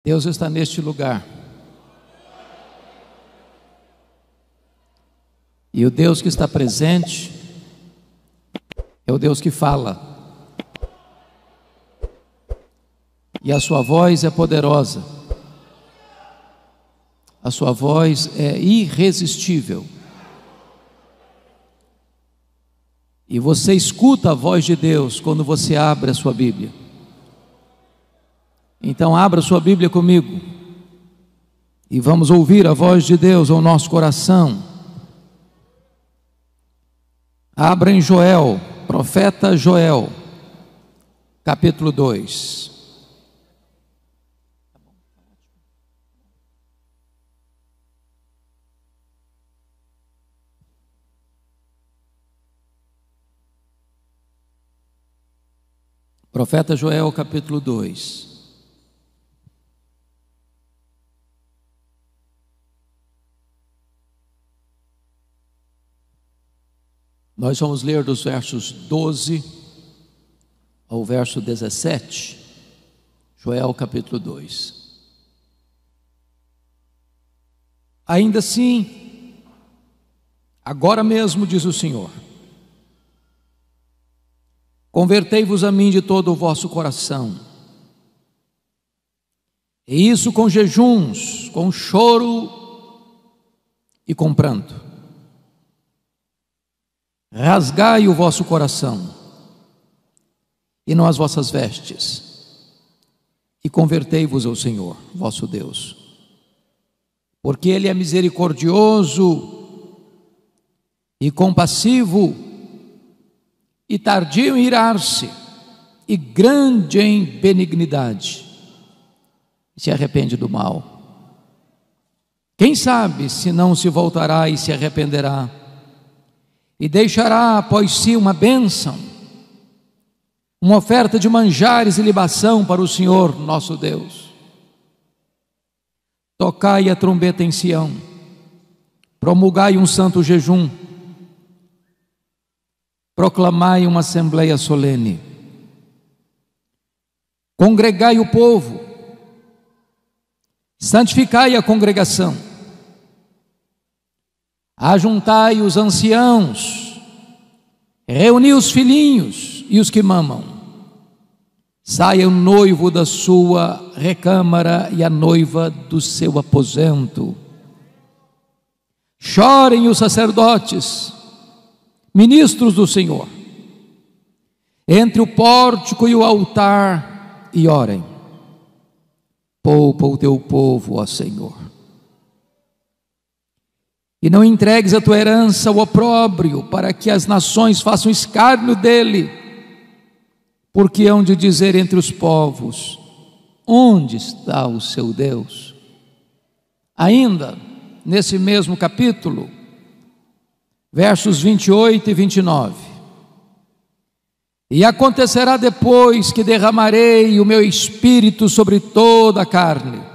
Deus está neste lugar. E o Deus que está presente é o Deus que fala. E a sua voz é poderosa. A sua voz é irresistível. E você escuta a voz de Deus quando você abre a sua Bíblia. Então abra sua Bíblia comigo e vamos ouvir a voz de Deus ao nosso coração. Abra em Joel, profeta Joel, capítulo 2. Profeta Joel, capítulo 2. Nós vamos ler dos versos 12 ao verso 17, Joel capítulo 2. Ainda assim, agora mesmo, diz o Senhor, convertei-vos a mim de todo o vosso coração, e isso com jejuns, com choro e com pranto. Rasgai o vosso coração e não as vossas vestes, e convertei-vos ao Senhor, vosso Deus, porque Ele é misericordioso e compassivo, e tardio em irar-se, e grande em benignidade, e se arrepende do mal. Quem sabe se não se voltará e se arrependerá, e deixará após si uma bênção, uma oferta de manjares e libação para o Senhor nosso Deus. Tocai a trombeta em Sião, promulgai um santo jejum, proclamai uma assembleia solene, congregai o povo, santificai a congregação, ajuntai os anciãos, reuni os filhinhos e os que mamam. Saia o noivo da sua recâmara e a noiva do seu aposento. Chorem os sacerdotes, ministros do Senhor, entre o pórtico e o altar, e orem. Poupa o teu povo, ó Senhor, e não entregues a tua herança ao opróbrio, para que as nações façam escárnio dele, porque hão de dizer entre os povos: onde está o seu Deus? Ainda nesse mesmo capítulo, versos 28 e 29. E acontecerá depois que derramarei o meu espírito sobre toda a carne.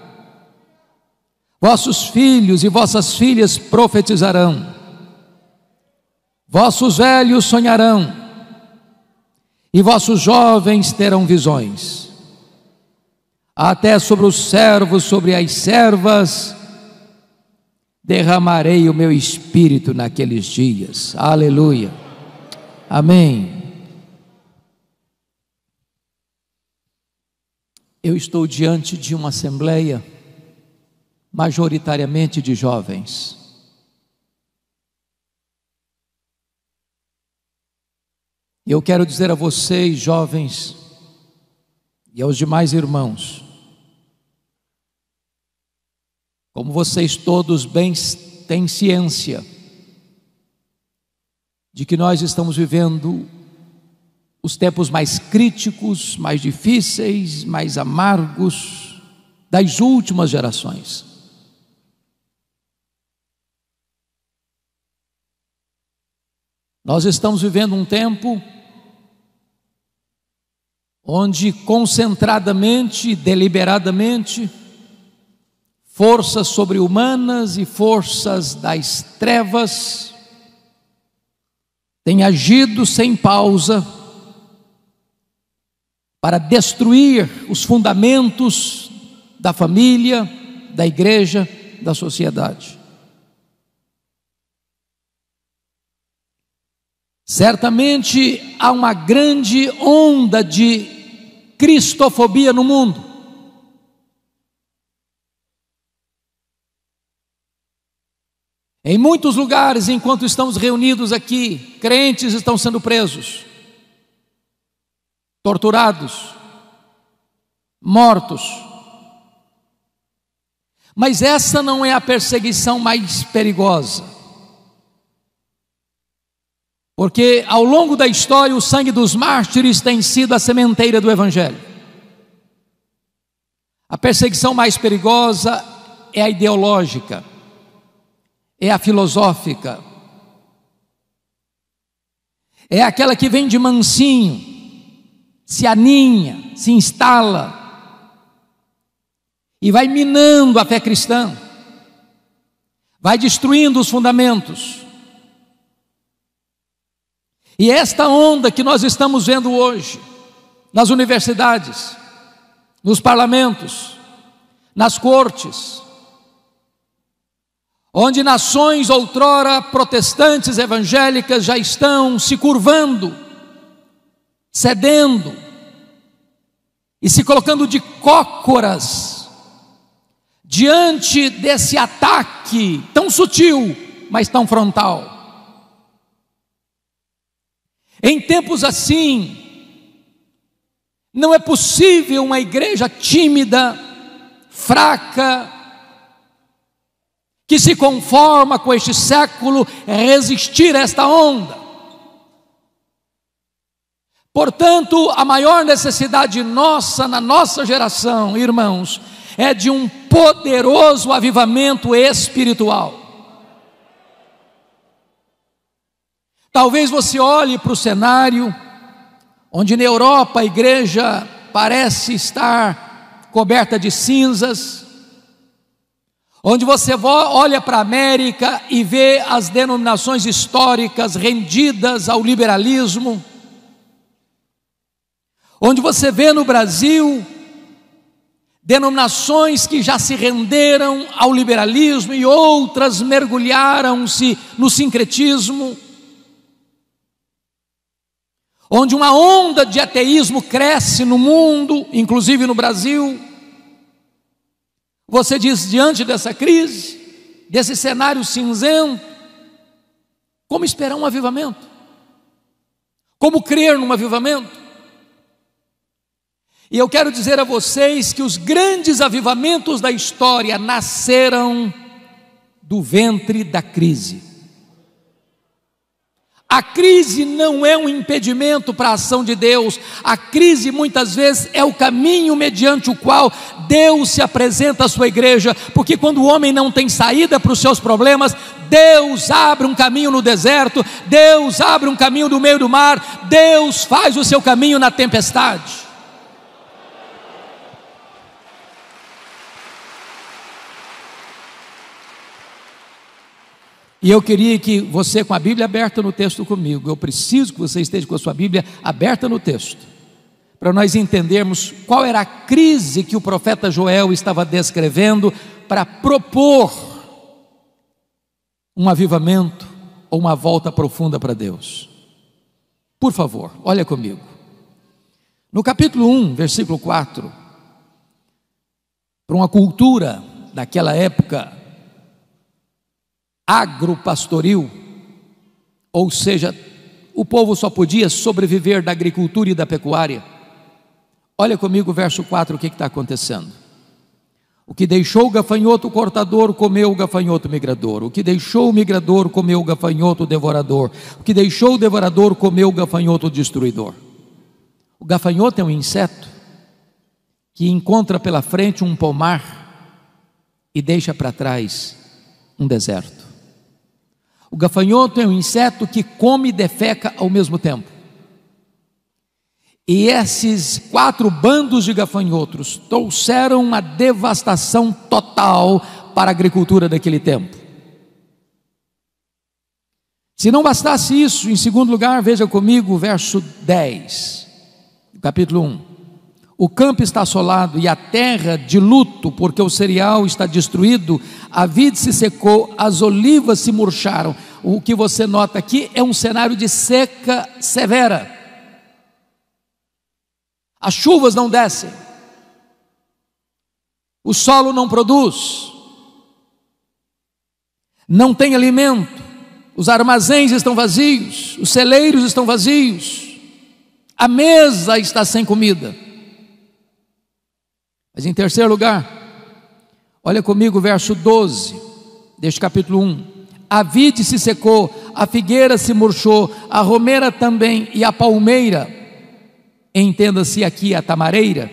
Vossos filhos e vossas filhas profetizarão, vossos velhos sonharão, e vossos jovens terão visões. Até sobre os servos, sobre as servas, derramarei o meu espírito naqueles dias. Aleluia. Amém. Eu estou diante de uma assembleia majoritariamente de jovens. E eu quero dizer a vocês, jovens, e aos demais irmãos, como vocês todos bem têm ciência de que nós estamos vivendo os tempos mais críticos, mais difíceis, mais amargos das últimas gerações. Nós estamos vivendo um tempo onde concentradamente e deliberadamente forças sobre-humanas e forças das trevas têm agido sem pausa para destruir os fundamentos da família, da igreja, da sociedade. Certamente há uma grande onda de cristofobia no mundo. Em muitos lugares, enquanto estamos reunidos aqui, crentes estão sendo presos, torturados, mortos. Mas essa não é a perseguição mais perigosa, porque ao longo da história o sangue dos mártires tem sido a sementeira do Evangelho. A perseguição mais perigosa é a ideológica, é a filosófica, é aquela que vem de mansinho, se aninha, se instala e vai minando a fé cristã, vai destruindo os fundamentos. E esta onda que nós estamos vendo hoje, nas universidades, nos parlamentos, nas cortes, onde nações outrora protestantes evangélicas já estão se curvando, cedendo e se colocando de cócoras diante desse ataque tão sutil, mas tão frontal. Em tempos assim, não é possível uma igreja tímida, fraca, que se conforma com este século, resistir a esta onda. Portanto, a maior necessidade nossa, na nossa geração, irmãos, é de um poderoso avivamento espiritual. Talvez você olhe para o cenário, onde na Europa a igreja parece estar coberta de cinzas, onde você olha para a América e vê as denominações históricas rendidas ao liberalismo, onde você vê no Brasil denominações que já se renderam ao liberalismo e outras mergulharam-se no sincretismo, onde uma onda de ateísmo cresce no mundo, inclusive no Brasil. Você diz, diante dessa crise, desse cenário cinzento, como esperar um avivamento? Como crer num avivamento? E eu quero dizer a vocês que os grandes avivamentos da história nasceram do ventre da crise. A crise não é um impedimento para a ação de Deus. A crise muitas vezes é o caminho mediante o qual Deus se apresenta à sua igreja, porque quando o homem não tem saída para os seus problemas, Deus abre um caminho no deserto, Deus abre um caminho no meio do mar, Deus faz o seu caminho na tempestade. E eu queria que você, com a Bíblia aberta no texto comigo, eu preciso que você esteja com a sua Bíblia aberta no texto, para nós entendermos qual era a crise que o profeta Joel estava descrevendo para propor um avivamento ou uma volta profunda para Deus. Por favor, olha comigo. No capítulo 1, versículo 4, para uma cultura daquela época agropastoril, ou seja, o povo só podia sobreviver da agricultura e da pecuária. Olha comigo o verso 4, o que está acontecendo? O que deixou o gafanhoto cortador, comeu o gafanhoto migrador. O que deixou o migrador, comeu o gafanhoto devorador. O que deixou o devorador, comeu o gafanhoto destruidor. O gafanhoto é um inseto que encontra pela frente um pomar e deixa para trás um deserto. O gafanhoto é um inseto que come e defeca ao mesmo tempo. E esses 4 bandos de gafanhotos trouxeram uma devastação total para a agricultura daquele tempo. Se não bastasse isso, em segundo lugar, veja comigo o verso 10, capítulo 1. O campo está assolado e a terra de luto, porque o cereal está destruído, a vide se secou, as olivas se murcharam. O que você nota aqui é um cenário de seca severa. As chuvas não descem, o solo não produz, não tem alimento, os armazéns estão vazios, os celeiros estão vazios, a mesa está sem comida. Mas em terceiro lugar, olha comigo o verso 12 deste capítulo 1. A vide se secou, a figueira se murchou, a romeira também e a palmeira, entenda-se aqui a tamareira,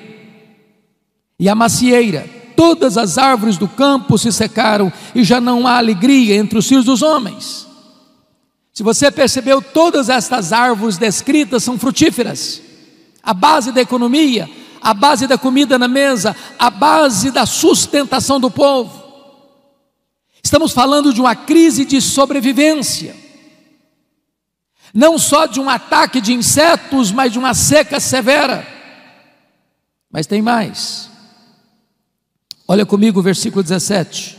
e a macieira, todas as árvores do campo se secaram e já não há alegria entre os filhos dos homens. Se você percebeu, todas estas árvores descritas são frutíferas, a base da economia, a base da comida na mesa, a base da sustentação do povo. Estamos falando de uma crise de sobrevivência, não só de um ataque de insetos, mas de uma seca severa. Mas tem mais. Olha comigo o versículo 17.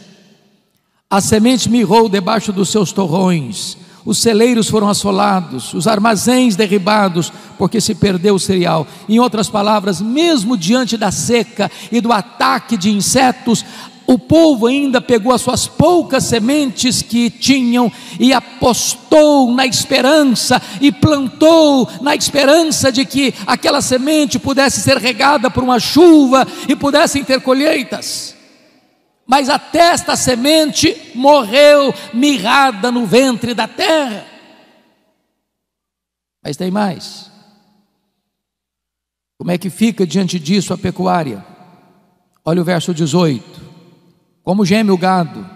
A semente mirrou debaixo dos seus torrões, os celeiros foram assolados, os armazéns derribados, porque se perdeu o cereal. Em outras palavras, mesmo diante da seca e do ataque de insetos, o povo ainda pegou as suas poucas sementes que tinham e apostou na esperança e plantou na esperança de que aquela semente pudesse ser regada por uma chuva e pudessem ter colheitas. Mas até esta semente morreu mirrada no ventre da terra. Mas tem mais. Como é que fica diante disso a pecuária? Olha o verso 18. Como geme o gado,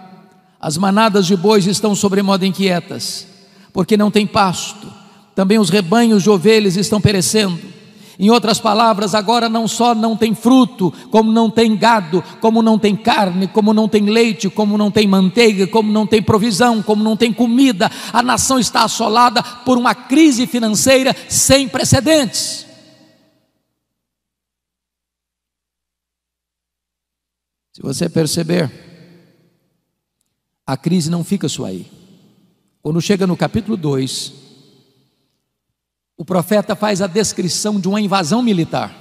as manadas de bois estão sobremodo inquietas, porque não tem pasto, também os rebanhos de ovelhas estão perecendo. Em outras palavras, agora não só não tem fruto, como não tem gado, como não tem carne, como não tem leite, como não tem manteiga, como não tem provisão, como não tem comida. A nação está assolada por uma crise financeira sem precedentes. Se você perceber, a crise não fica só aí. Quando chega no capítulo 2, o profeta faz a descrição de uma invasão militar.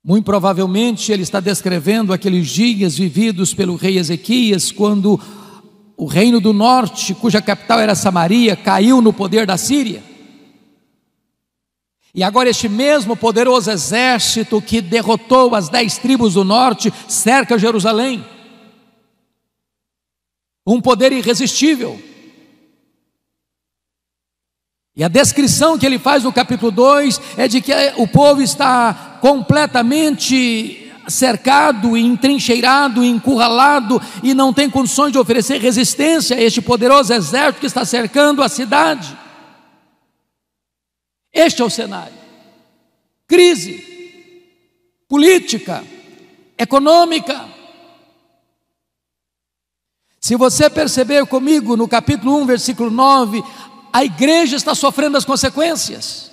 Muito provavelmente ele está descrevendo aqueles dias vividos pelo rei Ezequias, quando o reino do norte, cuja capital era Samaria, caiu no poder da Síria. E agora este mesmo poderoso exército que derrotou as 10 tribos do norte cerca Jerusalém. Um poder irresistível. E a descrição que ele faz no capítulo 2 é de que o povo está completamente cercado, entrincheirado, encurralado e não tem condições de oferecer resistência a este poderoso exército que está cercando a cidade. Este é o cenário. Crise política, econômica. Se você perceber comigo no capítulo 1, versículo 9, a igreja está sofrendo as consequências.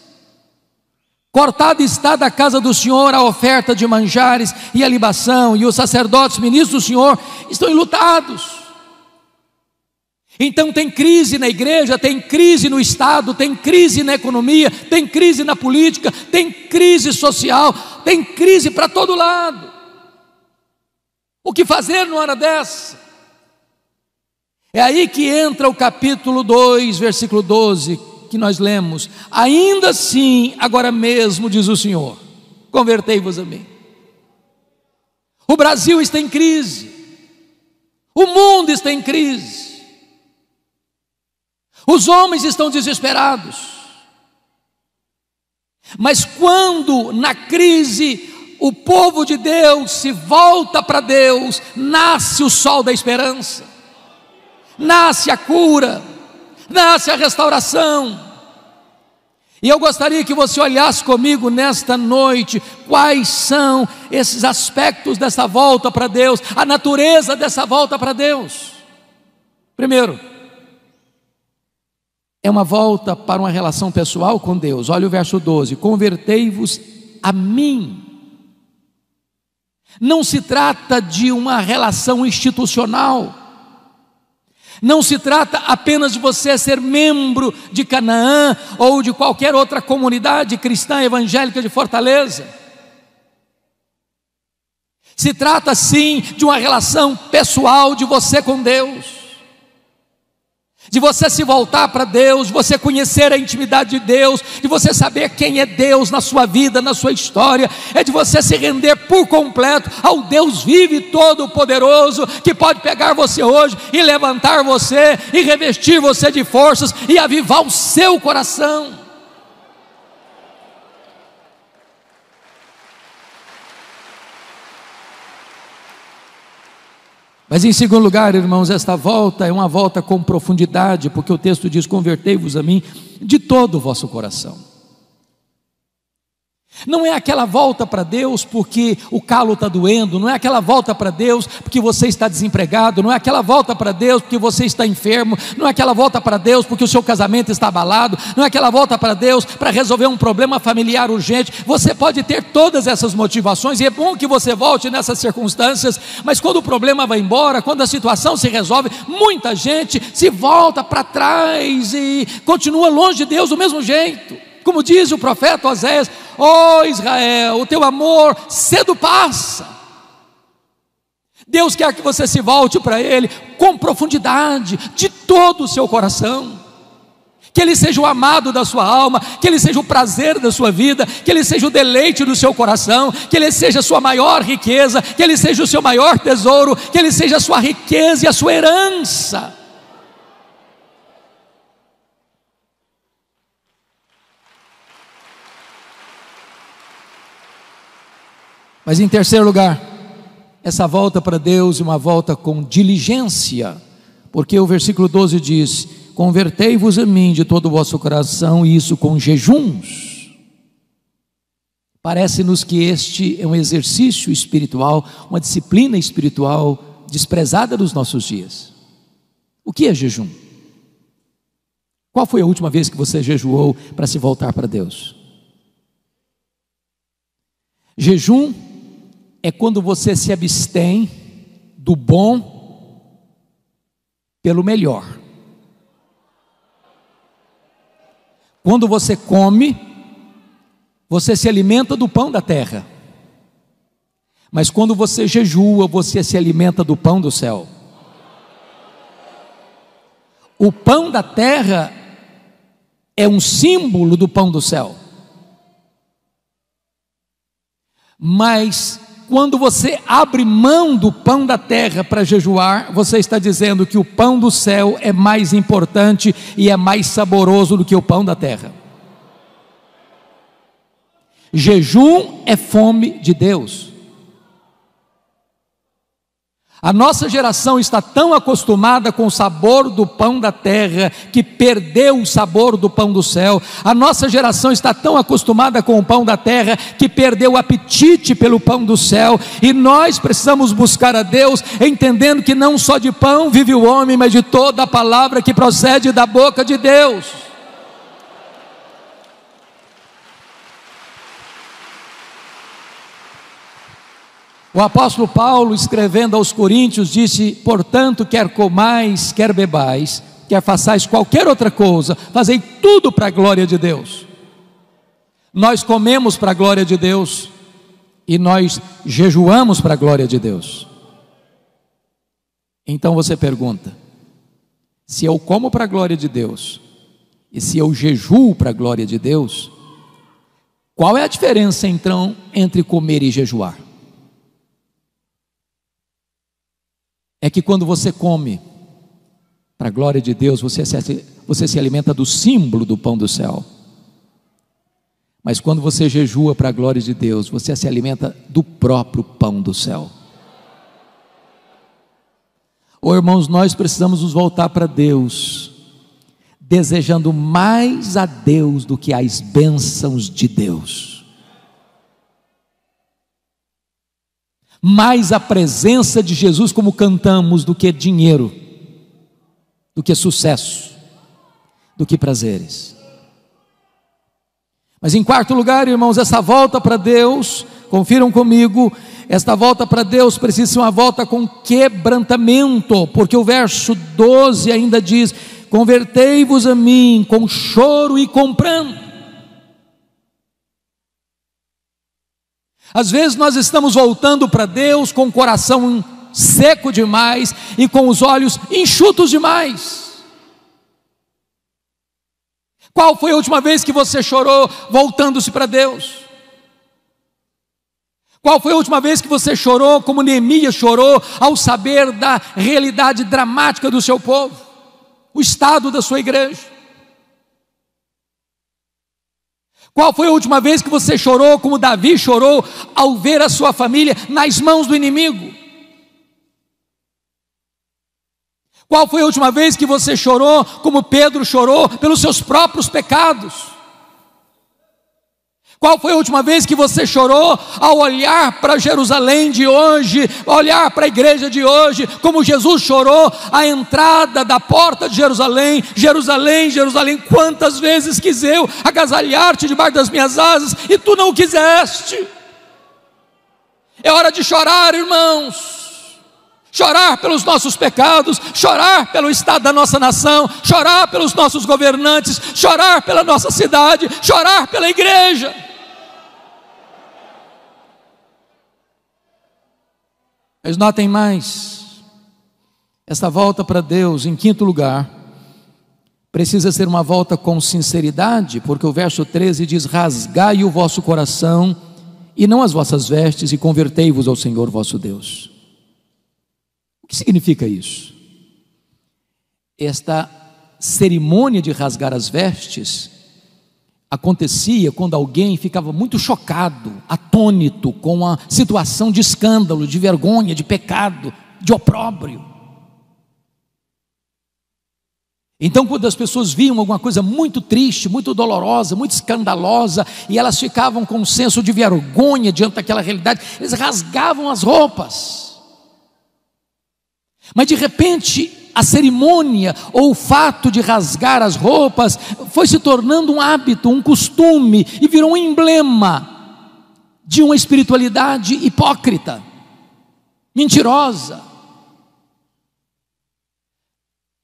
Cortada está da casa do Senhor a oferta de manjares e a libação, e os sacerdotes, ministros do Senhor, estão enlutados. Então tem crise na igreja, tem crise no Estado, tem crise na economia, tem crise na política, tem crise social, tem crise para todo lado. O que fazer numa hora dessa? É aí que entra o capítulo 2, versículo 12, que nós lemos. Ainda assim, agora mesmo, diz o Senhor, convertei-vos a mim. O Brasil está em crise, o mundo está em crise. Os homens estão desesperados. Mas quando na crise o povo de Deus se volta para Deus, nasce o sol da esperança, nasce a cura, nasce a restauração. E eu gostaria que você olhasse comigo nesta noite quais são esses aspectos dessa volta para Deus, a natureza dessa volta para Deus. Primeiro, é uma volta para uma relação pessoal com Deus. Olha o verso 12: convertei-vos a mim. Não se trata de uma relação institucional. Não se trata apenas de você ser membro de Canaã ou de qualquer outra comunidade cristã evangélica de Fortaleza. Se trata sim de uma relação pessoal de você com Deus, de você se voltar para Deus, de você conhecer a intimidade de Deus, de você saber quem é Deus na sua vida, na sua história, é de você se render por completo ao Deus vivo e todo-poderoso, que pode pegar você hoje e levantar você, e revestir você de forças, e avivar o seu coração. Mas em segundo lugar, irmãos, esta volta é uma volta com profundidade, porque o texto diz: convertei-vos a mim de todo o vosso coração. Não é aquela volta para Deus porque o calo está doendo, não é aquela volta para Deus porque você está desempregado, não é aquela volta para Deus porque você está enfermo, não é aquela volta para Deus porque o seu casamento está abalado, não é aquela volta para Deus para resolver um problema familiar urgente. Você pode ter todas essas motivações, e é bom que você volte nessas circunstâncias, mas quando o problema vai embora, quando a situação se resolve, muita gente se volta para trás e continua longe de Deus do mesmo jeito. Como diz o profeta Oséias: ó Israel, o teu amor cedo passa. Deus quer que você se volte para Ele com profundidade, de todo o seu coração. Que Ele seja o amado da sua alma, que Ele seja o prazer da sua vida, que Ele seja o deleite do seu coração, que Ele seja a sua maior riqueza, que Ele seja o seu maior tesouro, que Ele seja a sua riqueza e a sua herança. Mas em terceiro lugar, essa volta para Deus é uma volta com diligência, porque o versículo 12 diz: convertei-vos a mim de todo o vosso coração, e isso com jejuns. Parece-nos que este é um exercício espiritual, uma disciplina espiritual desprezada dos nossos dias. O que é jejum? Qual foi a última vez que você jejuou para se voltar para Deus? Jejum é quando você se abstém do bom pelo melhor. Quando você come, você se alimenta do pão da terra. Mas quando você jejua, você se alimenta do pão do céu. O pão da terra é um símbolo do pão do céu. Mas quando você abre mão do pão da terra para jejuar, você está dizendo que o pão do céu é mais importante e é mais saboroso do que o pão da terra. Jejum é fome de Deus. A nossa geração está tão acostumada com o sabor do pão da terra que perdeu o sabor do pão do céu. A nossa geração está tão acostumada com o pão da terra que perdeu o apetite pelo pão do céu. E nós precisamos buscar a Deus, entendendo que não só de pão vive o homem, mas de toda a palavra que procede da boca de Deus. O apóstolo Paulo, escrevendo aos Coríntios, disse: portanto, quer comais, quer bebais, quer façais qualquer outra coisa, fazei tudo para a glória de Deus. Nós comemos para a glória de Deus e nós jejuamos para a glória de Deus. Então você pergunta: se eu como para a glória de Deus e se eu jejuo para a glória de Deus, qual é a diferença então entre comer e jejuar? É que quando você come para a glória de Deus, você se alimenta do símbolo do pão do céu. Mas quando você jejua para a glória de Deus, você se alimenta do próprio pão do céu. Oh, irmãos, nós precisamos nos voltar para Deus, desejando mais a Deus do que as bênçãos de Deus. Mais a presença de Jesus, como cantamos, do que dinheiro, do que sucesso, do que prazeres. Mas em quarto lugar, irmãos, essa volta para Deus, confiram comigo, esta volta para Deus precisa ser uma volta com quebrantamento, porque o verso 12 ainda diz: convertei-vos a mim com choro e com pranto. Às vezes nós estamos voltando para Deus com o coração seco demais e com os olhos enxutos demais. Qual foi a última vez que você chorou voltando-se para Deus? Qual foi a última vez que você chorou como Neemias chorou ao saber da realidade dramática do seu povo, o estado da sua igreja? Qual foi a última vez que você chorou como Davi chorou ao ver a sua família nas mãos do inimigo? Qual foi a última vez que você chorou como Pedro chorou pelos seus próprios pecados? Qual foi a última vez que você chorou ao olhar para Jerusalém de hoje, olhar para a igreja de hoje, como Jesus chorou à entrada da porta de Jerusalém? Jerusalém, Jerusalém, quantas vezes quis eu agasalhar-te debaixo das minhas asas e tu não o quiseste. É hora de chorar, irmãos. Chorar pelos nossos pecados, chorar pelo estado da nossa nação, chorar pelos nossos governantes, chorar pela nossa cidade, chorar pela igreja. Mas notem mais, essa volta para Deus, em quinto lugar, precisa ser uma volta com sinceridade, porque o verso 13 diz: rasgai o vosso coração e não as vossas vestes, e convertei-vos ao Senhor vosso Deus. O que significa isso? Esta cerimônia de rasgar as vestes acontecia quando alguém ficava muito chocado, atônito com a situação de escândalo, de vergonha, de pecado, de opróbrio. Então, quando as pessoas viam alguma coisa muito triste, muito dolorosa, muito escandalosa, e elas ficavam com um senso de vergonha diante daquela realidade, eles rasgavam as roupas. Mas de repente a cerimônia ou o fato de rasgar as roupas foi se tornando um hábito, um costume, e virou um emblema de uma espiritualidade hipócrita, mentirosa,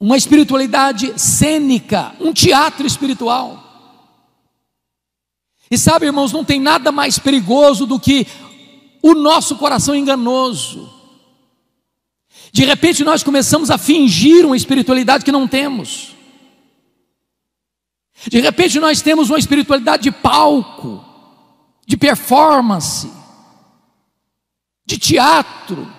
uma espiritualidade cênica, um teatro espiritual. E sabe, irmãos, não tem nada mais perigoso do que o nosso coração enganoso. De repente nós começamos a fingir uma espiritualidade que não temos. De repente nós temos uma espiritualidade de palco, de performance, de teatro,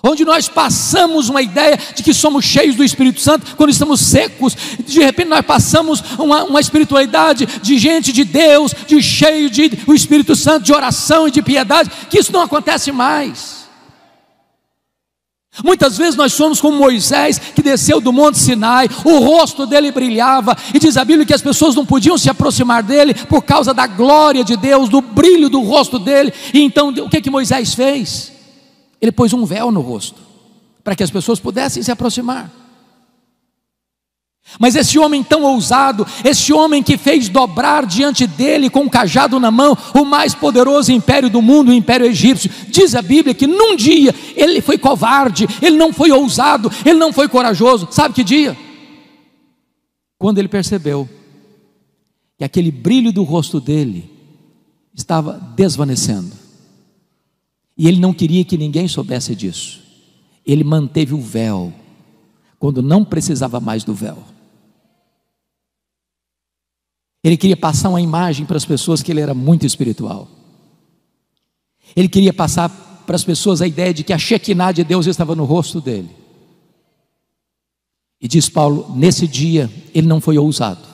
onde nós passamos uma ideia de que somos cheios do Espírito Santo quando estamos secos. De repente nós passamos uma espiritualidade de gente de Deus, de cheio do Espírito Santo, de oração e de piedade, que isso não acontece mais. Muitas vezes nós somos como Moisés, que desceu do Monte Sinai, o rosto dele brilhava, e diz a Bíblia que as pessoas não podiam se aproximar dele por causa da glória de Deus, do brilho do rosto dele. E então o que Moisés fez? Ele pôs um véu no rosto, para que as pessoas pudessem se aproximar. Mas esse homem tão ousado, esse homem que fez dobrar diante dele com um cajado na mão o mais poderoso império do mundo, o império egípcio, diz a Bíblia que num dia ele foi covarde, ele não foi ousado, ele não foi corajoso. Sabe que dia? Quando ele percebeu que aquele brilho do rosto dele estava desvanecendo, e ele não queria que ninguém soubesse disso. Ele manteve o véu quando não precisava mais do véu. Ele queria passar uma imagem para as pessoas que ele era muito espiritual. Ele queria passar para as pessoas a ideia de que a Shekinah de Deus estava no rosto dele. E diz Paulo, nesse dia ele não foi ousado.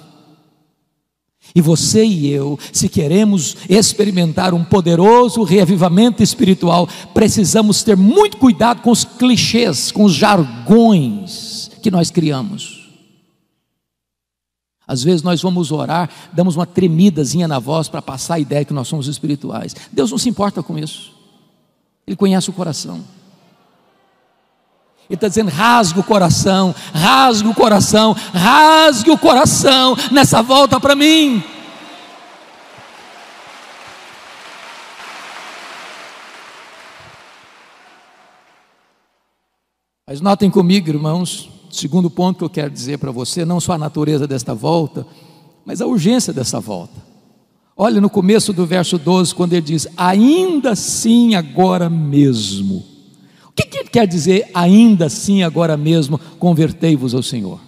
E você e eu, se queremos experimentar um poderoso reavivamento espiritual, precisamos ter muito cuidado com os clichês, com os jargões que nós criamos. Às vezes nós vamos orar, damos uma tremidazinha na voz para passar a ideia que nós somos espirituais. Deus não se importa com isso. Ele conhece o coração. Ele está dizendo, rasgue o coração, rasgue o coração, rasgue o coração nessa volta para mim. Mas notem comigo, irmãos, o segundo ponto que eu quero dizer para você, não só a natureza desta volta, mas a urgência dessa volta. Olha no começo do verso 12, quando ele diz, ainda assim agora mesmo. O que ele quer dizer, ainda assim agora mesmo, convertei-vos ao Senhor?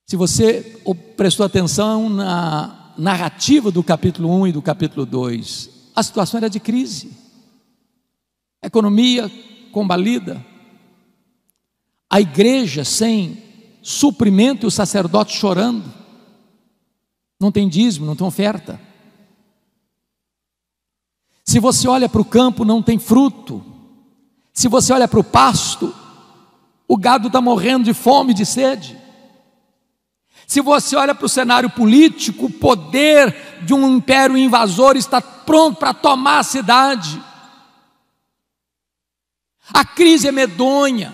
Se você prestou atenção na narrativa do capítulo 1 e do capítulo 2, a situação era de crise, a economia combalida, a igreja sem suprimento e os sacerdotes chorando, não tem dízimo, não tem oferta. Se você olha para o campo, não tem fruto. Se você olha para o pasto, o gado está morrendo de fome e de sede. Se você olha para o cenário político, o poder de um império invasor está pronto para tomar a cidade. A crise é medonha,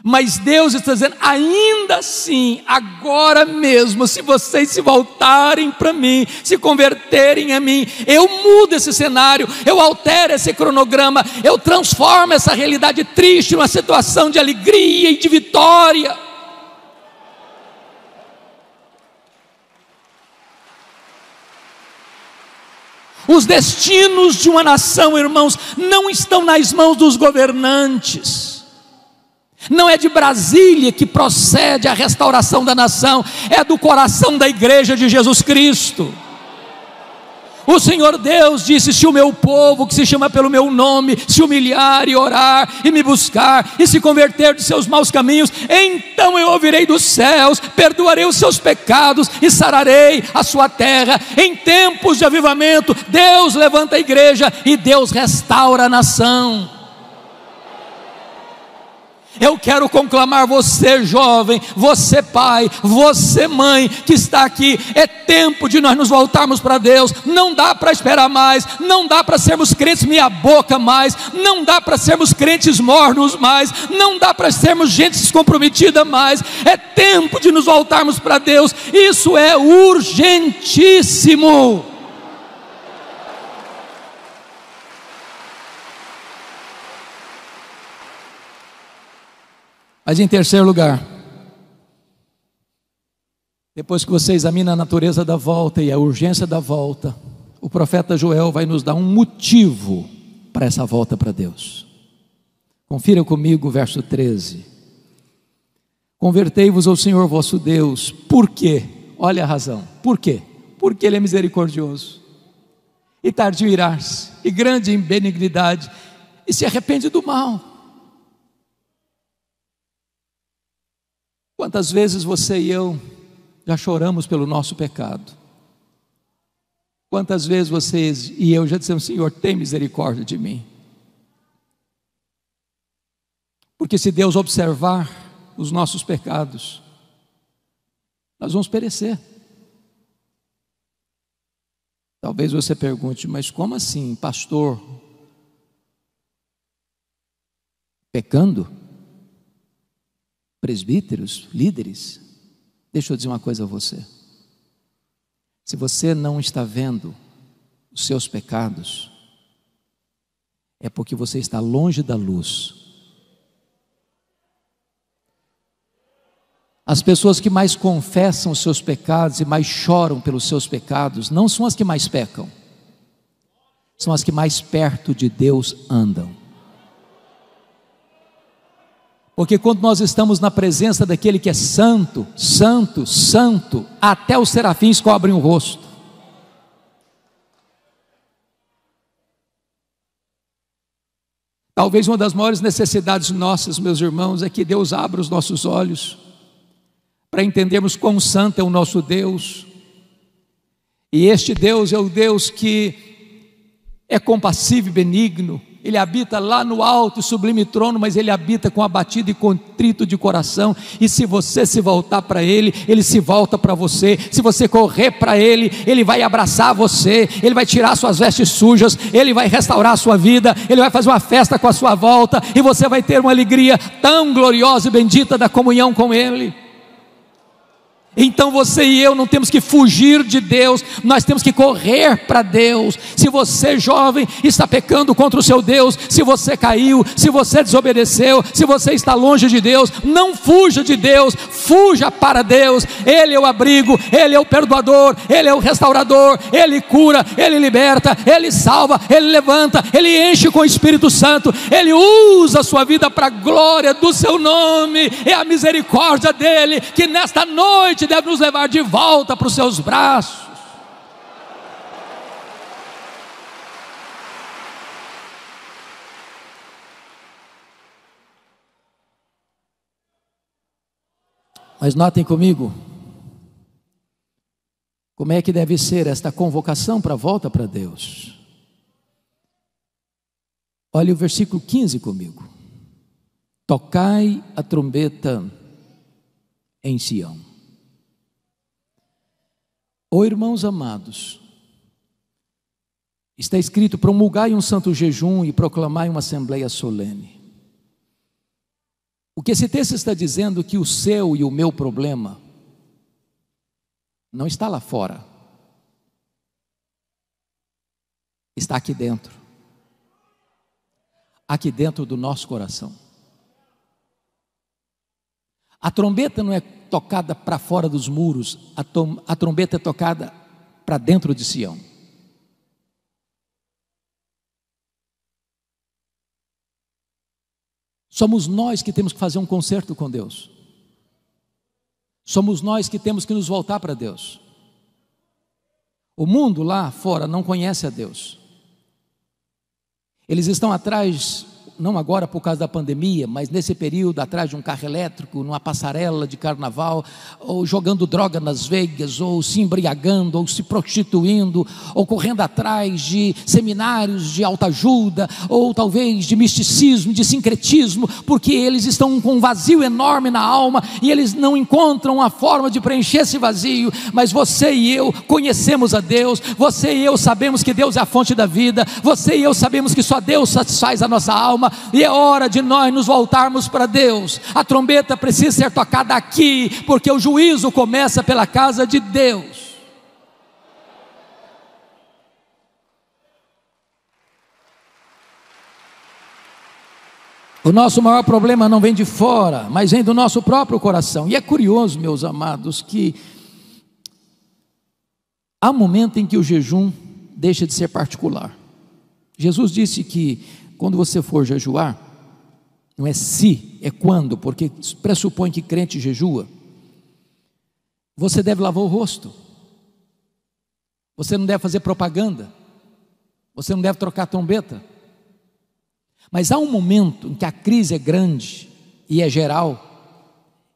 mas Deus está dizendo, ainda assim, agora mesmo, se vocês se voltarem para mim, se converterem a mim, eu mudo esse cenário, eu altero esse cronograma, eu transformo essa realidade triste numa situação de alegria e de vitória. Os destinos de uma nação, irmãos, não estão nas mãos dos governantes. Não é de Brasília que procede a restauração da nação, é do coração da igreja de Jesus Cristo. O Senhor Deus disse, se o meu povo, que se chama pelo meu nome, se humilhar e orar, e me buscar, e se converter de seus maus caminhos, então eu ouvirei dos céus, perdoarei os seus pecados, e sararei a sua terra. Em tempos de avivamento, Deus levanta a igreja, e Deus restaura a nação. Eu quero conclamar você jovem, você pai, você mãe que está aqui, é tempo de nós nos voltarmos para Deus. Não dá para esperar mais, não dá para sermos crentes meia boca mais, não dá para sermos crentes mornos mais, não dá para sermos gente descomprometida mais. É tempo de nos voltarmos para Deus, isso é urgentíssimo. Mas em terceiro lugar, depois que você examina a natureza da volta e a urgência da volta, o profeta Joel vai nos dar um motivo para essa volta para Deus. Confira comigo o verso 13. Convertei-vos ao Senhor vosso Deus. Por quê? Olha a razão. Por quê? Porque Ele é misericordioso e tardio em irar-se, e grande em benignidade, e se arrepende do mal. Quantas vezes você e eu já choramos pelo nosso pecado? Quantas vezes vocês e eu já dissemos, Senhor, tem misericórdia de mim? Porque se Deus observar os nossos pecados, nós vamos perecer. Talvez você pergunte, mas como assim, pastor? Pecando? Presbíteros, líderes? Deixa eu dizer uma coisa a você. Se você não está vendo os seus pecados, é porque você está longe da luz. As pessoas que mais confessam os seus pecados e mais choram pelos seus pecados, não são as que mais pecam, são as que mais perto de Deus andam. Porque quando nós estamos na presença daquele que é santo, santo, santo, até os serafins cobrem o rosto. Talvez uma das maiores necessidades nossas, meus irmãos, é que Deus abra os nossos olhos para entendermos quão santo é o nosso Deus. E este Deus é o Deus que é compassivo e benigno. Ele habita lá no alto e sublime trono, mas Ele habita com abatido e contrito de coração. E se você se voltar para Ele, Ele se volta para você. Se você correr para Ele, Ele vai abraçar você, Ele vai tirar suas vestes sujas, Ele vai restaurar a sua vida, Ele vai fazer uma festa com a sua volta, e você vai ter uma alegria tão gloriosa e bendita da comunhão com Ele. Então você e eu não temos que fugir de Deus, nós temos que correr para Deus. Se você, jovem, está pecando contra o seu Deus, se você caiu, se você desobedeceu, se você está longe de Deus, não fuja de Deus, fuja para Deus. Ele é o abrigo, Ele é o perdoador, Ele é o restaurador, Ele cura, Ele liberta, Ele salva, Ele levanta, Ele enche com o Espírito Santo, Ele usa a sua vida para a glória do seu nome. É a misericórdia dEle que nesta noite deve nos levar de volta para os seus braços. Mas notem comigo, como é que deve ser esta convocação para a volta para Deus. Olha o versículo 15 comigo. Tocai a trombeta em Sião. Oh, irmãos amados, está escrito: promulgai um santo jejum e proclamai uma assembleia solene. O que esse texto está dizendo é que o seu e o meu problema não está lá fora, está aqui dentro do nosso coração. A trombeta não é tocada para fora dos muros, a trombeta é tocada para dentro de Sião. Somos nós que temos que fazer um concerto com Deus. Somos nós que temos que nos voltar para Deus. O mundo lá fora não conhece a Deus. Eles estão atrás, não agora por causa da pandemia, mas nesse período atrás de um carro elétrico, numa passarela de carnaval, ou jogando droga nas veias, ou se embriagando, ou se prostituindo, ou correndo atrás de seminários de autoajuda, ou talvez de misticismo, de sincretismo, porque eles estão com um vazio enorme na alma, e eles não encontram a forma de preencher esse vazio. Mas você e eu conhecemos a Deus, você e eu sabemos que Deus é a fonte da vida, você e eu sabemos que só Deus satisfaz a nossa alma, e é hora de nós nos voltarmos para Deus. A trombeta precisa ser tocada aqui, porque o juízo começa pela casa de Deus. O nosso maior problema não vem de fora, mas vem do nosso próprio coração. E é curioso, meus amados, que há um momento em que o jejum deixa de ser particular. Jesus disse que quando você for jejuar, não é se, é quando, porque pressupõe que crente jejua, você deve lavar o rosto, você não deve fazer propaganda, você não deve trocar trombeta. Mas há um momento em que a crise é grande e é geral,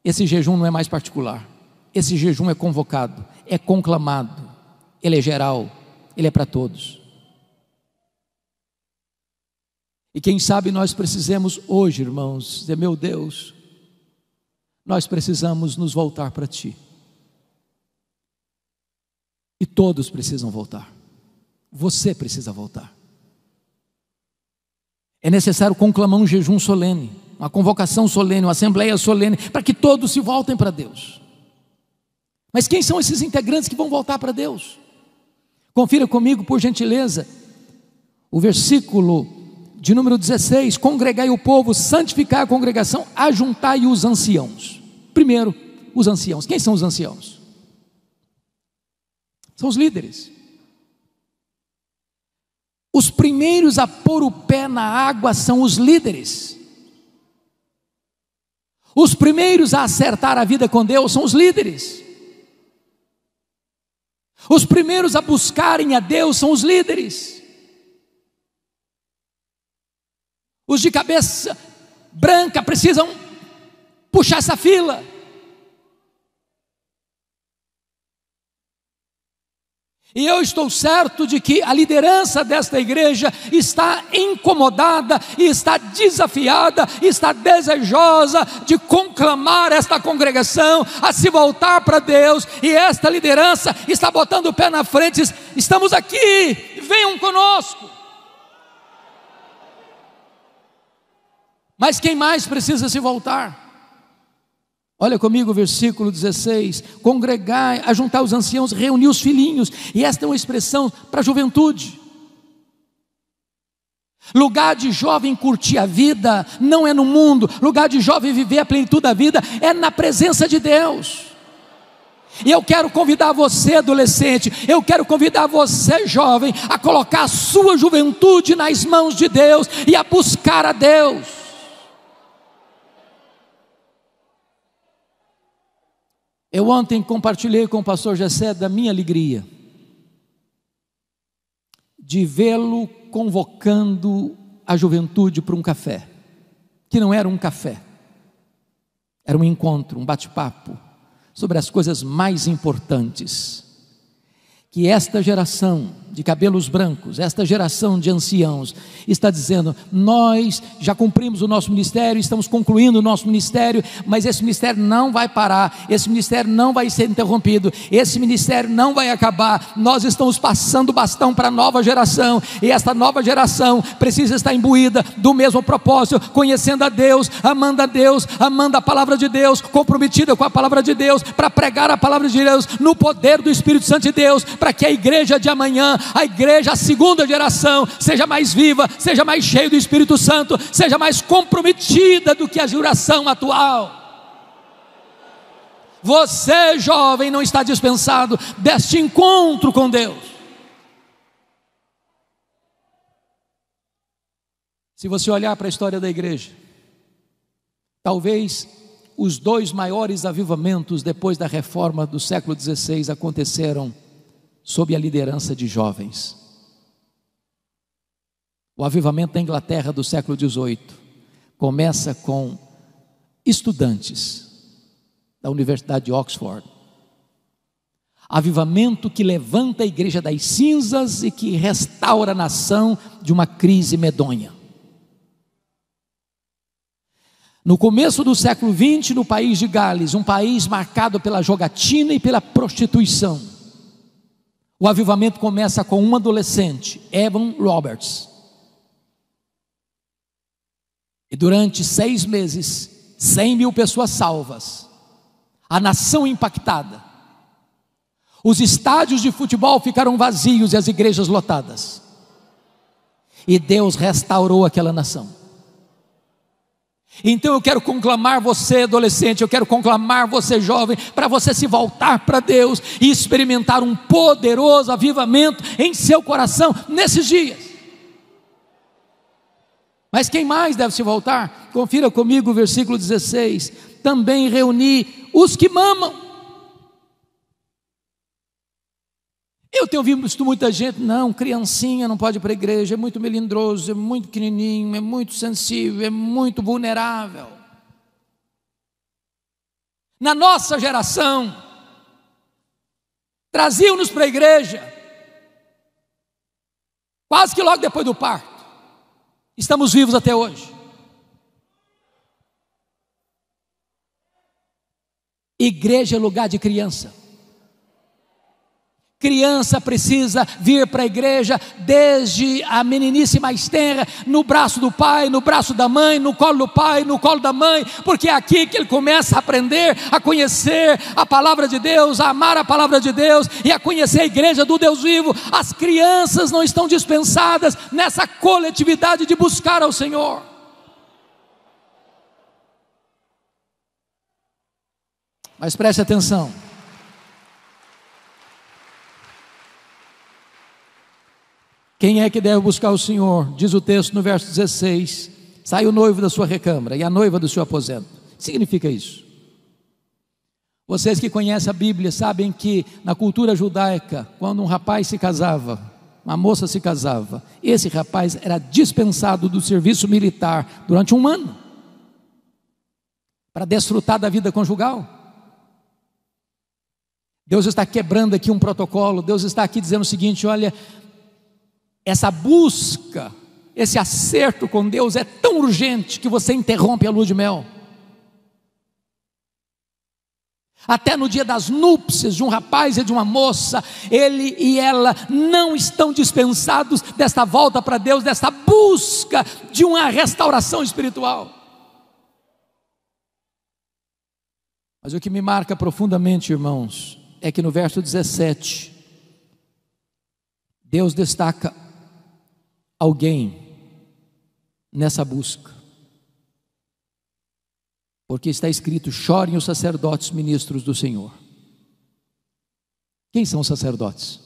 esse jejum não é mais particular, esse jejum é convocado, é conclamado, ele é geral, ele é para todos. E quem sabe nós precisamos hoje, irmãos, dizer: meu Deus, nós precisamos nos voltar para Ti. E todos precisam voltar. Você precisa voltar. É necessário conclamar um jejum solene, uma convocação solene, uma assembleia solene, para que todos se voltem para Deus. Mas quem são esses integrantes que vão voltar para Deus? Confira comigo, por gentileza, o versículo de número 16: congregai o povo, santificai a congregação, ajuntai os anciãos. Primeiro, os anciãos. Quem são os anciãos? São os líderes. Os primeiros a pôr o pé na água são os líderes. Os primeiros a acertar a vida com Deus são os líderes. Os primeiros a buscarem a Deus são os líderes. Os de cabeça branca precisam puxar essa fila. E eu estou certo de que a liderança desta igreja está incomodada, e está desafiada, e está desejosa de conclamar esta congregação a se voltar para Deus. E esta liderança está botando o pé na frente: estamos aqui, venham conosco. Mas quem mais precisa se voltar? Olha comigo o versículo 16: congregai, ajuntar os anciãos, reunir os filhinhos. E esta é uma expressão para a juventude. Lugar de jovem curtir a vida não é no mundo. Lugar de jovem viver a plenitude da vida é na presença de Deus. E eu quero convidar você, adolescente, eu quero convidar você, jovem, a colocar a sua juventude nas mãos de Deus e a buscar a Deus. Eu ontem compartilhei com o pastor Gessé da minha alegria de vê-lo convocando a juventude para um café, que não era um café, era um encontro, um bate-papo sobre as coisas mais importantes que esta geração de cabelos brancos, esta geração de anciãos está dizendo: nós já cumprimos o nosso ministério, estamos concluindo o nosso ministério, mas esse ministério não vai parar, esse ministério não vai ser interrompido, esse ministério não vai acabar. Nós estamos passando o bastão para a nova geração, e esta nova geração precisa estar imbuída do mesmo propósito, conhecendo a Deus, amando a palavra de Deus, comprometida com a palavra de Deus, para pregar a palavra de Deus no poder do Espírito Santo de Deus, para que a igreja de amanhã, a igreja, a segunda geração, seja mais viva, seja mais cheia do Espírito Santo, seja mais comprometida do que a geração atual. Você, jovem, não está dispensado deste encontro com Deus. Se você olhar para a história da igreja, talvez os dois maiores avivamentos depois da reforma do século XVI aconteceram sob a liderança de jovens. O avivamento da Inglaterra do século XVIII começa com estudantes da Universidade de Oxford. Avivamento que levanta a igreja das cinzas e que restaura a nação de uma crise medonha. No começo do século XX, no país de Gales, um país marcado pela jogatina e pela prostituição, o avivamento começa com um adolescente, Evan Roberts. E durante 6 meses, 100.000 pessoas salvas, a nação impactada, os estádios de futebol ficaram vazios e as igrejas lotadas. E Deus restaurou aquela nação. Então eu quero conclamar você, adolescente, eu quero conclamar você, jovem, para você se voltar para Deus e experimentar um poderoso avivamento em seu coração nesses dias. Mas quem mais deve se voltar? Confira comigo o versículo 16: também reuni os que mamam. Eu tenho visto muita gente: não, criancinha não pode ir para a igreja, é muito melindroso, é muito pequenininho, é muito sensível, é muito vulnerável. Na nossa geração, traziam-nos para a igreja quase que logo depois do parto. Estamos vivos até hoje. Igreja é lugar de criança. Criança precisa vir para a igreja desde a meninice mais tenra, no braço do pai, no braço da mãe, no colo do pai, no colo da mãe, porque é aqui que ele começa a aprender, a conhecer a palavra de Deus, a amar a palavra de Deus e a conhecer a igreja do Deus vivo. As crianças não estão dispensadas nessa coletividade de buscar ao Senhor. Mas preste atenção. Quem é que deve buscar o Senhor? Diz o texto no verso 16: sai o noivo da sua recâmara e a noiva do seu aposento. O que significa isso? Vocês que conhecem a Bíblia sabem que na cultura judaica, quando um rapaz se casava, uma moça se casava, esse rapaz era dispensado do serviço militar durante 1 ano, para desfrutar da vida conjugal. Deus está quebrando aqui um protocolo. Deus está aqui dizendo o seguinte: olha, essa busca, esse acerto com Deus é tão urgente que você interrompe a lua de mel. Até no dia das núpcias de um rapaz e de uma moça, ele e ela não estão dispensados desta volta para Deus, desta busca de uma restauração espiritual. Mas o que me marca profundamente, irmãos, é que no verso 17, Deus destaca alguém nessa busca, porque está escrito: chorem os sacerdotes ministros do Senhor. Quem são os sacerdotes?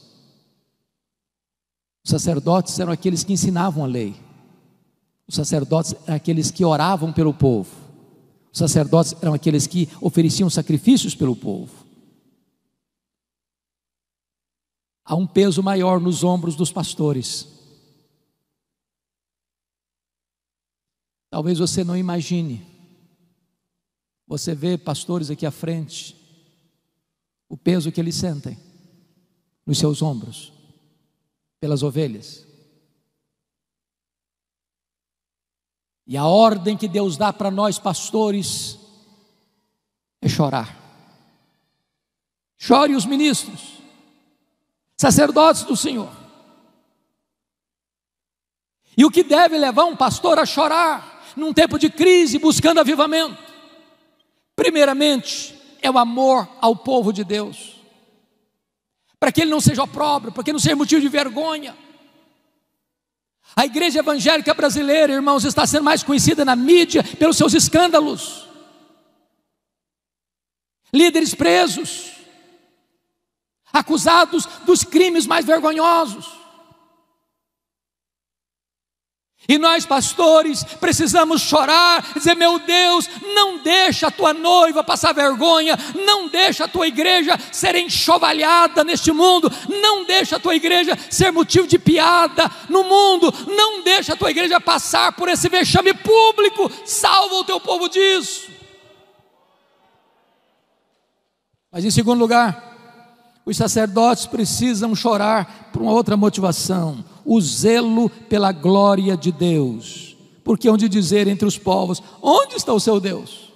Os sacerdotes eram aqueles que ensinavam a lei. Os sacerdotes eram aqueles que oravam pelo povo. Os sacerdotes eram aqueles que ofereciam sacrifícios pelo povo. Há um peso maior nos ombros dos pastores. Talvez você não imagine. Você vê pastores aqui à frente, o peso que eles sentem nos seus ombros, pelas ovelhas. E a ordem que Deus dá para nós pastores é chorar. Chore os ministros, sacerdotes do Senhor. E o que deve levar um pastor a chorar num tempo de crise, buscando avivamento? Primeiramente, é o amor ao povo de Deus, para que ele não seja opróbrio, para que ele não seja motivo de vergonha. A igreja evangélica brasileira, irmãos, está sendo mais conhecida na mídia pelos seus escândalos, líderes presos, acusados dos crimes mais vergonhosos. E nós pastores precisamos chorar, dizer: meu Deus, não deixa a tua noiva passar vergonha, não deixa a tua igreja ser enxovalhada neste mundo, não deixa a tua igreja ser motivo de piada no mundo, não deixa a tua igreja passar por esse vexame público. Salva o teu povo disso. Mas em segundo lugar, os sacerdotes precisam chorar por uma outra motivação: o zelo pela glória de Deus. Porque hão de dizer entre os povos: onde está o seu Deus?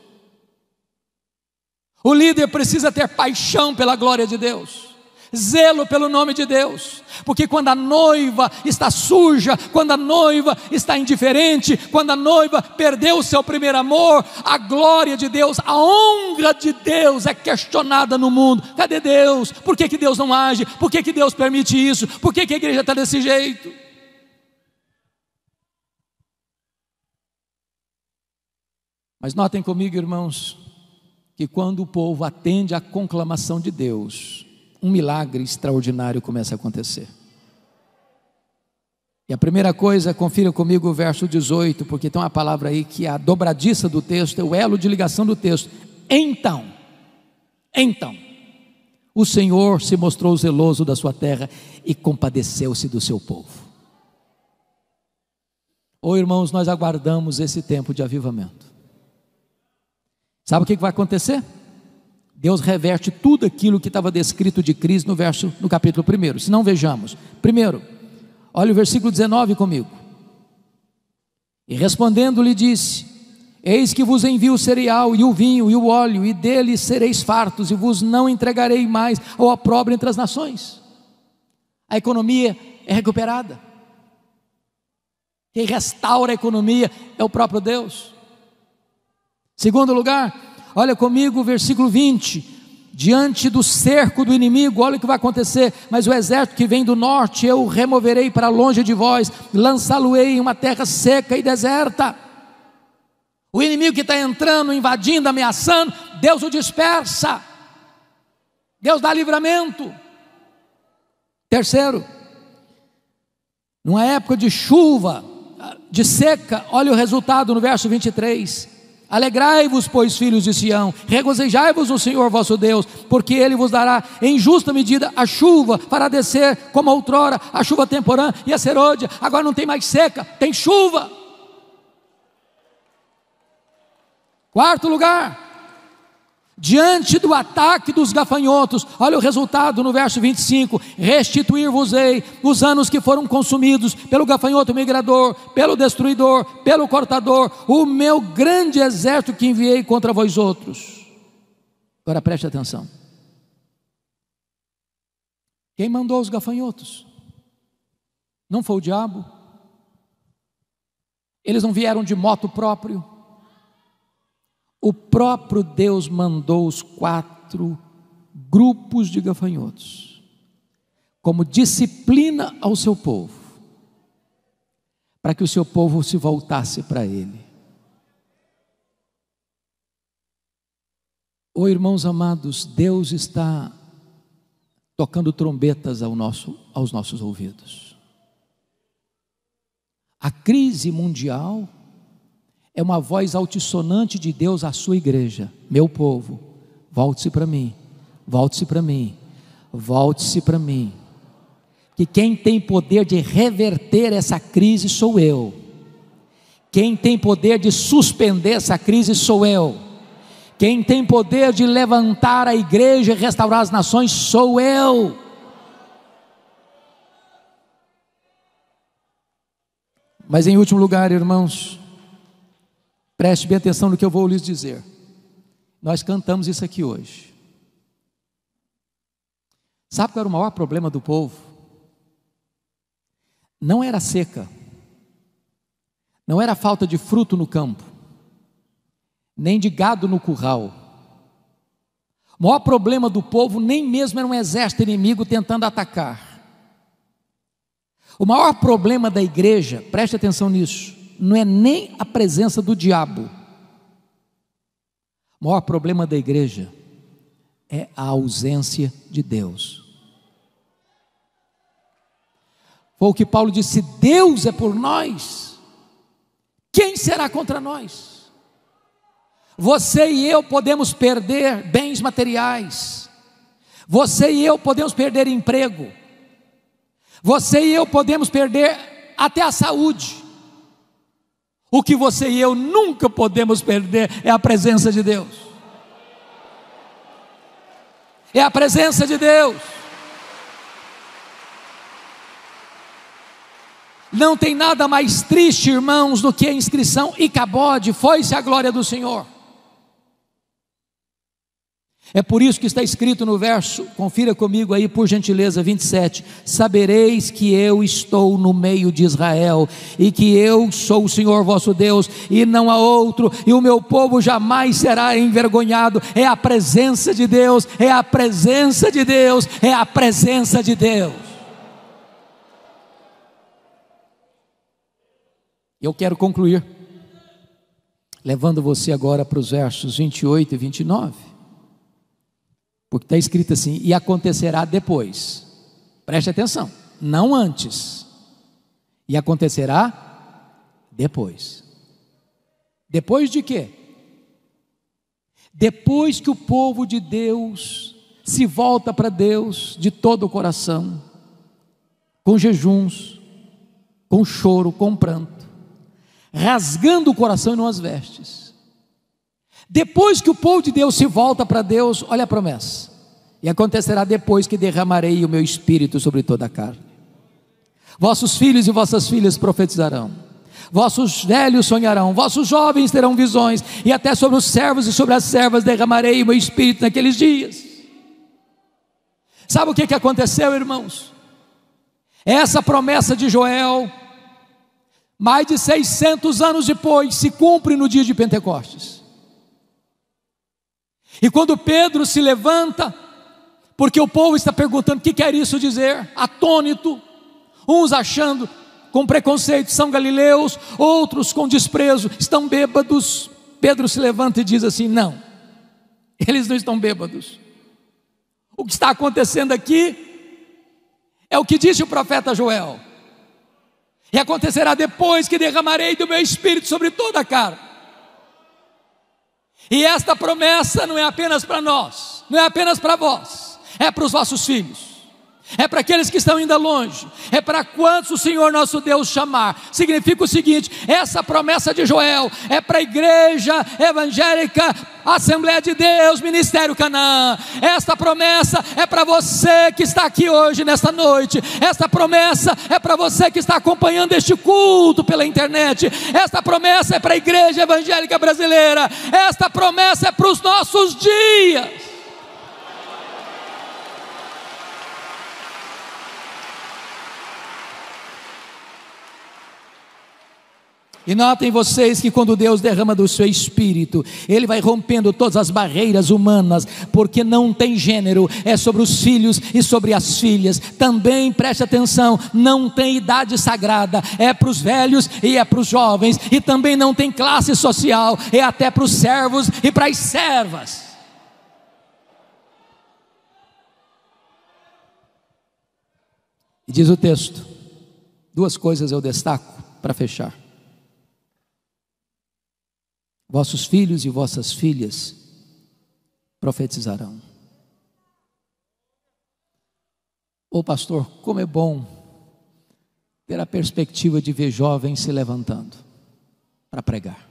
O líder precisa ter paixão pela glória de Deus, zelo pelo nome de Deus, porque quando a noiva está suja, quando a noiva está indiferente, quando a noiva perdeu o seu primeiro amor, a glória de Deus, a honra de Deus é questionada no mundo. Cadê Deus? Por que Deus não age? Por que Deus permite isso? Por que a igreja está desse jeito? Mas notem comigo, irmãos, que quando o povo atende à conclamação de Deus, um milagre extraordinário começa a acontecer. E a primeira coisa, confira comigo o verso 18, porque tem uma palavra aí que é a dobradiça do texto, é o elo de ligação do texto. Então, o Senhor se mostrou zeloso da sua terra e compadeceu-se do seu povo. Oh, irmãos, nós aguardamos esse tempo de avivamento. Sabe o que vai acontecer? Deus reverte tudo aquilo que estava descrito de crise no capítulo 1. Se não, vejamos. Primeiro, olha o versículo 19 comigo. E respondendo lhe disse: eis que vos envio o cereal e o vinho e o óleo, e dele sereis fartos, e vos não entregarei mais ao opróbrio entre as nações. A economia é recuperada. Quem restaura a economia é o próprio Deus. Segundo lugar, olha comigo o versículo 20. Diante do cerco do inimigo, olha o que vai acontecer: mas o exército que vem do norte eu removerei para longe de vós, lançá-lo-ei em uma terra seca e deserta. O inimigo que está entrando, invadindo, ameaçando, Deus o dispersa, Deus dá livramento. Terceiro, numa época de chuva, de seca, olha o resultado no verso 23. Alegrai-vos, pois, filhos de Sião, regozijai-vos no Senhor vosso Deus, porque Ele vos dará em justa medida a chuva, fará descer como outrora a chuva temporã e a serôdia. Agora não tem mais seca, tem chuva. Quarto lugar, diante do ataque dos gafanhotos, olha o resultado no verso 25: restituir-vos-ei os anos que foram consumidos pelo gafanhoto migrador, pelo destruidor, pelo cortador, o meu grande exército que enviei contra vós outros. Agora preste atenção: quem mandou os gafanhotos? Não foi o diabo? Eles não vieram de moto próprio? o próprio Deus mandou os 4 grupos de gafanhotos, como disciplina ao seu povo, para que o seu povo se voltasse para Ele. Oh, irmãos amados, Deus está tocando trombetas aos nossos ouvidos. A crise mundial é uma voz altissonante de Deus à sua igreja: meu povo, volte-se para mim, volte-se para mim, volte-se para mim. Que quem tem poder de reverter essa crise sou eu. Quem tem poder de suspender essa crise sou eu. Quem tem poder de levantar a igreja e restaurar as nações sou eu. Mas em último lugar, irmãos, preste bem atenção no que eu vou lhes dizer. Nós cantamos isso aqui hoje. Sabe qual era o maior problema do povo? Não era a seca, não era a falta de fruto no campo, nem de gado no curral. O maior problema do povo nem mesmo era um exército inimigo tentando atacar. O maior problema da igreja, preste atenção nisso, não é nem a presença do diabo. O maior problema da igreja é a ausência de Deus. Foi o que Paulo disse: se Deus é por nós, quem será contra nós? Você e eu podemos perder bens materiais, você e eu podemos perder emprego, você e eu podemos perder até a saúde. O que você e eu nunca podemos perder é a presença de Deus. É a presença de Deus. Não tem nada mais triste, irmãos, do que a inscrição Icabode, foi-se a glória do Senhor. É por isso que está escrito no verso, confira comigo aí por gentileza, 27, sabereis que eu estou no meio de Israel, e que eu sou o Senhor vosso Deus, e não há outro, e o meu povo jamais será envergonhado. É a presença de Deus, é a presença de Deus, é a presença de Deus. Eu quero concluir, levando você agora para os versos 28 e 29, porque está escrito assim: e acontecerá depois, preste atenção, não antes, e acontecerá depois. Depois de quê? Depois que o povo de Deus se volta para Deus de todo o coração, com jejuns, com choro, com pranto, rasgando o coração e não as vestes. Depois que o povo de Deus se volta para Deus, olha a promessa: e acontecerá depois que derramarei o meu espírito sobre toda a carne. Vossos filhos e vossas filhas profetizarão, vossos velhos sonharão, vossos jovens terão visões, e até sobre os servos e sobre as servas derramarei o meu espírito naqueles dias. Sabe o que aconteceu, irmãos? Essa promessa de Joel, mais de 600 anos depois, se cumpre no dia de Pentecostes. E quando Pedro se levanta, porque o povo está perguntando o que quer isso dizer, atônito, uns achando com preconceito são galileus, outros com desprezo, estão bêbados. Pedro se levanta e diz assim: não, eles não estão bêbados. O que está acontecendo aqui é o que disse o profeta Joel: e acontecerá depois que derramarei do meu espírito sobre toda a carne. E esta promessa não é apenas para nós, não é apenas para vós, é para os vossos filhos, é para aqueles que estão ainda longe, é para quantos o Senhor nosso Deus chamar. Significa o seguinte: essa promessa de Joel é para a igreja evangélica, Assembleia de Deus, Ministério Canaã. Esta promessa é para você que está aqui hoje, nesta noite. Esta promessa é para você que está acompanhando este culto pela internet. Esta promessa é para a igreja evangélica brasileira. Esta promessa é para os nossos dias. E notem vocês que quando Deus derrama do seu Espírito, Ele vai rompendo todas as barreiras humanas, porque não tem gênero, é sobre os filhos e sobre as filhas. Também preste atenção, não tem idade sagrada, é para os velhos e é para os jovens. E também não tem classe social, é até para os servos e para as servas. E diz o texto, duas coisas eu destaco para fechar: vossos filhos e vossas filhas profetizarão. Ô pastor, como é bom ter a perspectiva de ver jovens se levantando para pregar.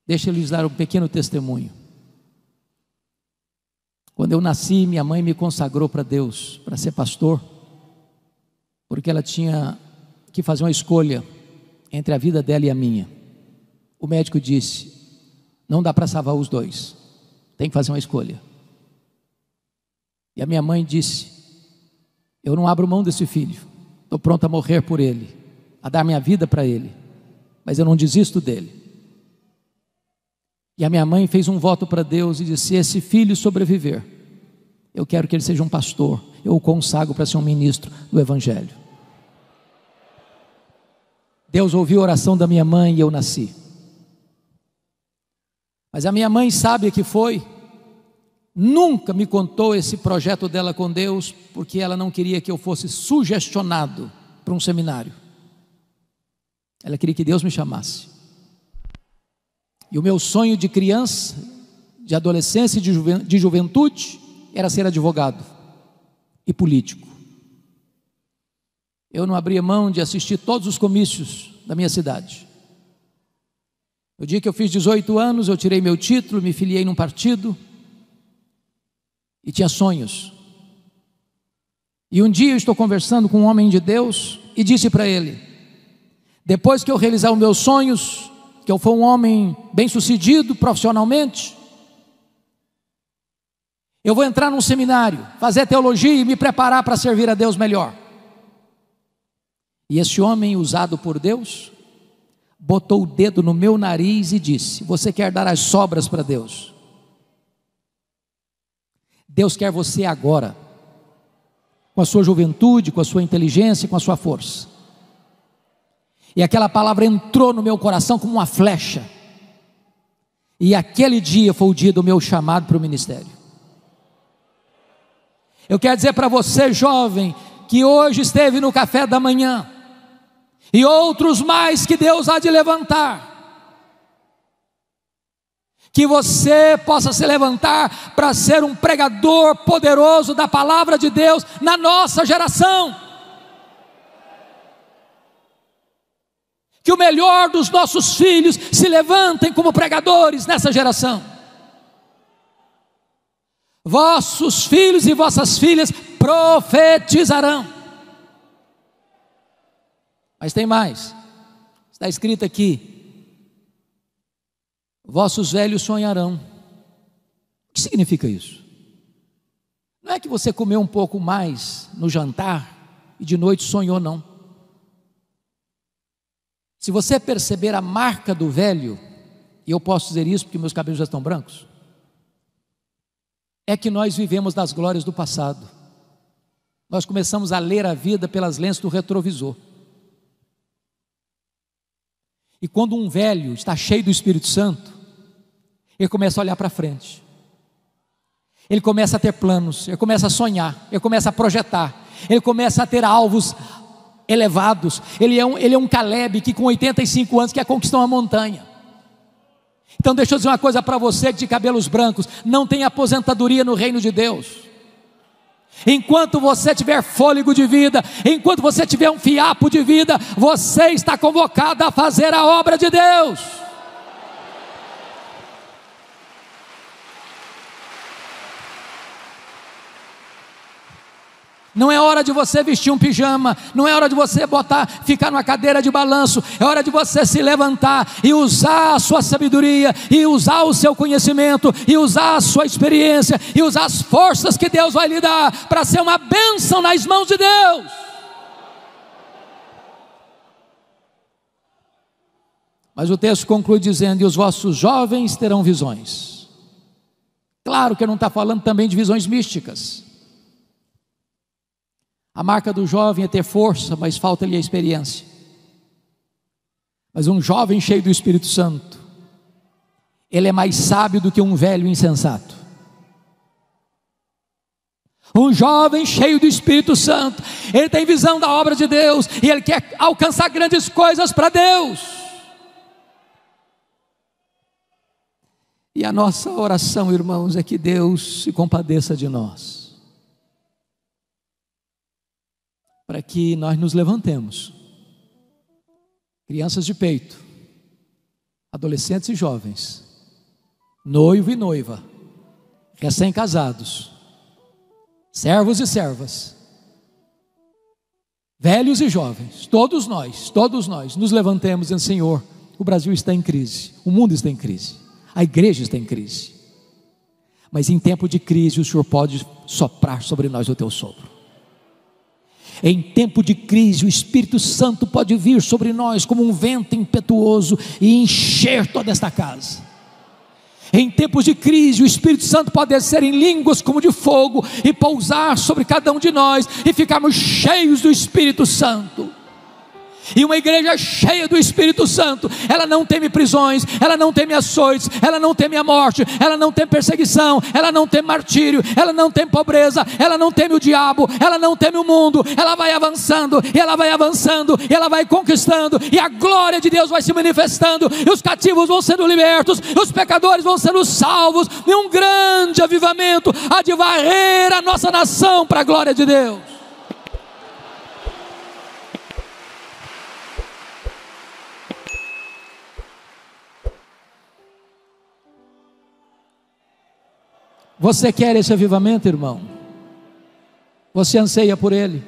Deixa eu lhes dar um pequeno testemunho. Quando eu nasci, minha mãe me consagrou para Deus, para ser pastor, porque ela tinha que fazer uma escolha entre a vida dela e a minha. O médico disse: não dá para salvar os dois, tem que fazer uma escolha. E a minha mãe disse: eu não abro mão desse filho, estou pronto a morrer por ele, a dar minha vida para ele, mas eu não desisto dele. E a minha mãe fez um voto para Deus e disse: se esse filho sobreviver, eu quero que ele seja um pastor, eu o consagro para ser um ministro do Evangelho. Deus ouviu a oração da minha mãe e eu nasci. Mas a minha mãe, sábia que foi, nunca me contou esse projeto dela com Deus, porque ela não queria que eu fosse sugestionado para um seminário. Ela queria que Deus me chamasse. E o meu sonho de criança, de adolescência e de juventude era ser advogado e político. Eu não abria mão de assistir todos os comícios da minha cidade. No dia que eu fiz 18 anos, eu tirei meu título, me filiei num partido e tinha sonhos. E um dia eu estou conversando com um homem de Deus e disse para ele: depois que eu realizar os meus sonhos, que eu for um homem bem sucedido profissionalmente, eu vou entrar num seminário, fazer teologia e me preparar para servir a Deus melhor. E esse homem, usado por Deus, botou o dedo no meu nariz e disse: você quer dar as sobras para Deus? Deus quer você agora, com a sua juventude, com a sua inteligência, com a sua força. E aquela palavra entrou no meu coração como uma flecha. E aquele dia foi o dia do meu chamado para o ministério. Eu quero dizer para você, jovem, que hoje esteve no café da manhã, e outros mais que Deus há de levantar, que você possa se levantar para ser um pregador poderoso da palavra de Deus na nossa geração. Que o melhor dos nossos filhos se levantem como pregadores nessa geração. Vossos filhos e vossas filhas profetizarão. Mas tem mais, está escrito aqui: vossos velhos sonharão. O que significa isso? Não é que você comeu um pouco mais no jantar e de noite sonhou, não. Se você perceber a marca do velho, e eu posso dizer isso porque meus cabelos já estão brancos, é que nós vivemos das glórias do passado. Nós começamos a ler a vida pelas lentes do retrovisor. E quando um velho está cheio do Espírito Santo, ele começa a olhar para frente. Ele começa a ter planos, ele começa a sonhar, ele começa a projetar, ele começa a ter alvos elevados. Ele é um Caleb que com 85 anos quer conquistar uma montanha. Então deixa eu dizer uma coisa para você de cabelos brancos: não tem aposentadoria no reino de Deus. Enquanto você tiver fôlego de vida, enquanto você tiver um fiapo de vida, você está convocado a fazer a obra de Deus. Não é hora de você vestir um pijama, não é hora de você ficar numa cadeira de balanço, é hora de você se levantar e usar a sua sabedoria, e usar o seu conhecimento, e usar a sua experiência, e usar as forças que Deus vai lhe dar, para ser uma bênção nas mãos de Deus. Mas o texto conclui dizendo: e os vossos jovens terão visões. Claro que não está falando também de visões místicas. A marca do jovem é ter força, mas falta-lhe a experiência. Mas um jovem cheio do Espírito Santo, ele é mais sábio do que um velho insensato. Um jovem cheio do Espírito Santo, ele tem visão da obra de Deus, e ele quer alcançar grandes coisas para Deus. E a nossa oração, irmãos, é que Deus se compadeça de nós, para que nós nos levantemos, crianças de peito, adolescentes e jovens, noivo e noiva, recém-casados, servos e servas, velhos e jovens, todos nós nos levantemos dizendo: Senhor, o Brasil está em crise, o mundo está em crise, a igreja está em crise, mas em tempo de crise o Senhor pode soprar sobre nós o teu sopro. Em tempo de crise o Espírito Santo pode vir sobre nós como um vento impetuoso e encher toda esta casa. Em tempos de crise o Espírito Santo pode descer em línguas como de fogo e pousar sobre cada um de nós e ficarmos cheios do Espírito Santo. E uma igreja cheia do Espírito Santo, ela não teme prisões, ela não teme açoites, ela não teme a morte, ela não teme perseguição, ela não teme martírio, ela não teme pobreza, ela não teme o diabo, ela não teme o mundo. Ela vai avançando, e ela vai avançando, e ela vai conquistando, e a glória de Deus vai se manifestando, e os cativos vão sendo libertos, e os pecadores vão sendo salvos, e um grande avivamento há de varrer a nossa nação para a glória de Deus. Você quer esse avivamento, irmão? Você anseia por ele?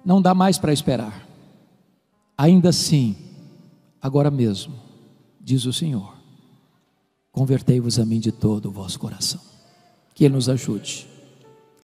Não dá mais para esperar. Ainda assim, agora mesmo, diz o Senhor: convertei-vos a mim de todo o vosso coração. Que Ele nos ajude.